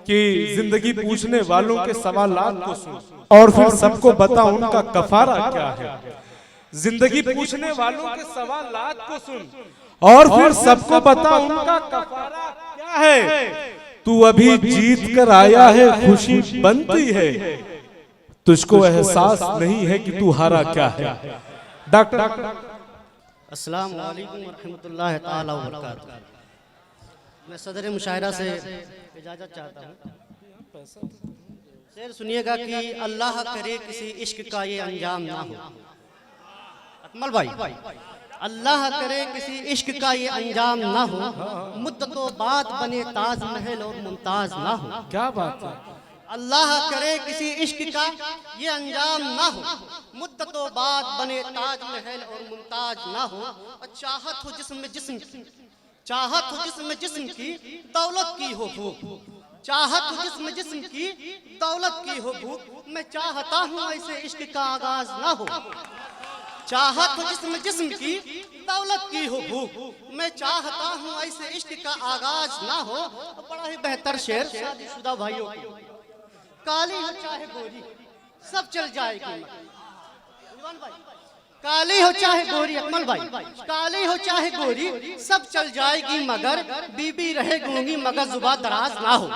कि जिंदगी पूछने वालों के सवालात को सुन और फिर सबको बता उनका कफारा क्या है। जिंदगी पूछने वालों के सवालात को सुन और फिर सबको बता उनका कफारा क्या है। तू अभी जीत कर आया है, खुशी बनती है, तुझको एहसास नहीं है कि तू हारा क्या है। डॉक्टर अस्सलाम वालेकुम रहमतुल्लाहि ताला व बरकातहू। मैं सदर मुशायरा से इजाज़त चाहता हूँ। शेर सुनिएगा कि अल्लाह करे किसी इश्क का ये अंजाम ना हो। अकमल भाई, अल्लाह करे किसी इश्क का ये अंजाम ना हो, मुद्दतों बाद बने ताज महल और मुमताज ना हो। क्या बात है। अल्लाह करे किसी इश्क का ये अंजाम ना हो, मुद्दतों बाद बने ताज महल और मुमताज ना हो। और चाहत हो जिस्म की, चाहत हो जिस्म की दौलत की हो भूख, चाहत हो जिस्म की दौलत की हो भूख। मैं चाहता हूँ ऐसे इश्क का आगाज ना हो। चाहत हो जिस्म की दौलत की हो भूख, मैं चाहता हूँ ऐसे इश्क का आगाज ना हो। बड़ा ही बेहतर शेर शादीशुदा भाइयों की। काली हो चाहे गोरी सब चल जाएगी, काली हो चाहे गोरी, अकमल भाई, काली हो चाहे गोरी सब चल जाएगी, मगर बीबी रहे गूंगी मगर जुबान दराज ना हो।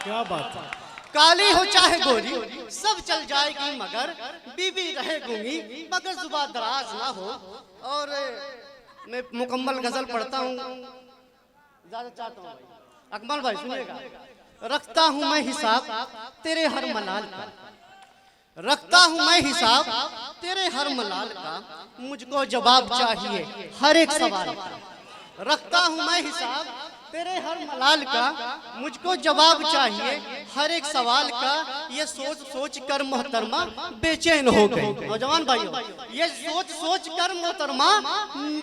क्या बात है। काली हो चाहे गोरी सब चल जाएगी, मगर बीबी रहे गूंगी मगर जुबान दराज ना हो। और मैं मुकम्मल गजल पढ़ता हूँ, इजाजत चाहता हूँ। अकमल भाई सुनिएगा। रखता हूँ मैं हिसाब तेरे हर मलाल का, रखता हूँ मैं हिसाब तेरे हर मलाल का, मुझको जवाब चाहिए हर एक सवाल का। रखता हूँ मैं हिसाब तेरे हर मलाल का, मुझको जवाब चाहिए हर एक सवाल का। ये सोच सोच कर मोहतरमा बेचैन हो गई। नौजवान भाइयों, ये सोच सोच कर मोहतरमा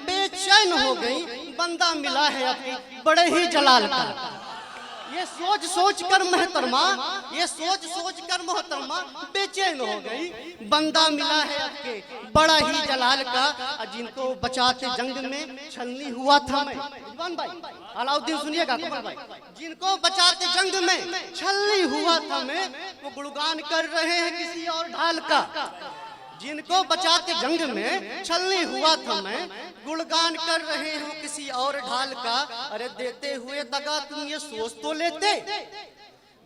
बेचैन हो गई, बंदा मिला है अभी बड़े ही जलाल का। ये सोच सोच कर मोहतरमा, ये सोच सोच कर मोहतरमा बेचैन हो गई, बंदा मिला है आपके बड़ा ही जलाल का। जिनको बचाते जंग में छलनी हुआ था मैं, जवान भाई अलाउद्दीन सुनिएगा कमल भाई, जिनको बचाते जंग में छलनी हुआ था मैं, वो गुणगान कर रहे हैं किसी और ढाल का। जिनको बचाते जंग में छलनी हुआ था मैं, गुणगान कर रहे हो किसी और ढाल का। अरे देते हुए दगा तुम ये सोच तो लेते,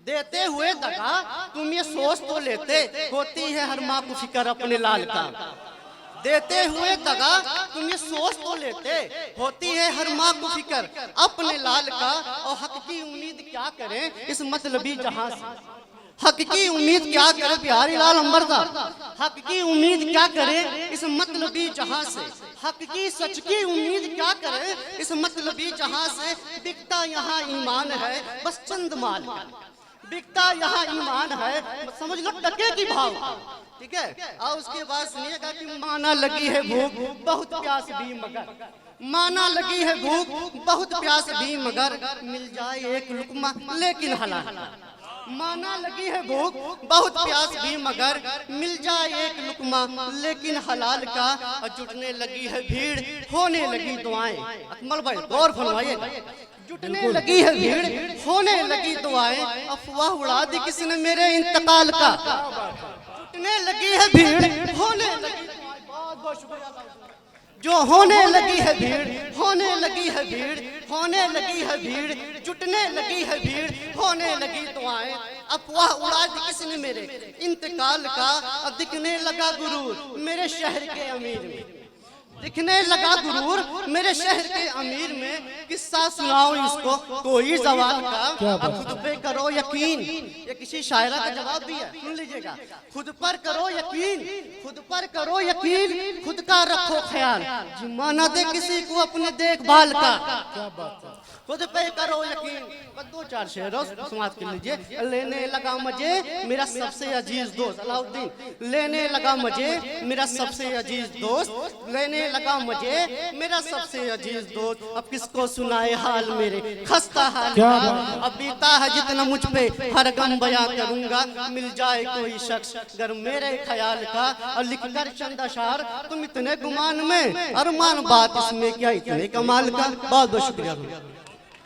देते हुए दगा तुम ये सोच तो लेते, होती है हर माँ को फिक्र अपने लाल का। देते हुए दगा तुम ये सोच तो लेते, होती है हर माँ को फिक्र अपने लाल का। और हक की उम्मीद क्या करें इस मतलबी जहां से, हक की उम्मीद क्या करे बिहारी लाल अंबरदार, हक की उम्मीद क्या करे इस मतलबी जहां से, हक की सच की उम्मीद क्या करे इस मतलबी जहां से। बिकता यहाँ ईमान है बस चंद माल का, बिकता यहाँ ईमान है समझ लो टके की भाव। ठीक है। और उसके बाद सुनिएगा कि माना लगी है भूख बहुत प्यास भी मगर, माना लगी है भूख बहुत प्यास भी मगर, मिल जाए एक लुकमा लेकिन हलाल। माना लगी है भूख बहुत प्यास भी मगर, मिल जाए एक लुकमा लेकिन हलाल का। और जुटने लगी है भीड़ होने लगी दुआएं। अकमल भाई गौर फरमाइए, जुटने लगी है भीड़ होने लगी दुआएं, अफवाह उड़ा दी किसने मेरे इंतकाल का। जुटने लगी है भीड़ होने लगी, बहुत शुक्रिया। जो होने लगी है भीड़, होने लगी है भीड़, होने लगी है भीड़, जुटने लगी है भीड़, होने लगी दुआएं, अफवाह उड़ा दी किसने मेरे इंतकाल का। अब दिखने लगा गुरूर मेरे शहर के अमीर में, दिखने लगा गुरूर मेरे शहर के अमीर में। किस्सा सुनाओ इसको कोई जवाब का, अब खुद पे करो यकीन। ये किसी शायरा का जवाब भी है, सुन लीजिएगा। खुद पर करो यकीन, खुद पर करो यकीन, खुद का रखो ख्याल, जिम्मा न दे किसी को अपने देखभाल का। क्या बात है। खुद पे करो यकीन। दो चार शेरों समाप्त कर लीजिए। लेने लगा मजे मेरा सबसे अजीज दोस्त अलाउद्दीन, लेने लगा मजे मेरा सबसे अजीज दोस्त, लेने लगा मजे मेरा सबसे अजीज दोस्त। अब किसको सुनाए हाल मेरे खस्ता हाल का, अब बीता है जितना मुझ पे हर गम बयां करूंगा। मिल जाए कोई शख्स अगर मेरे ख्याल का, और लिख कर चंद अशार तुम इतने गुमान में, अरमान बात इसमें क्या इतने कमाल का। बहुत बहुत शुक्रिया।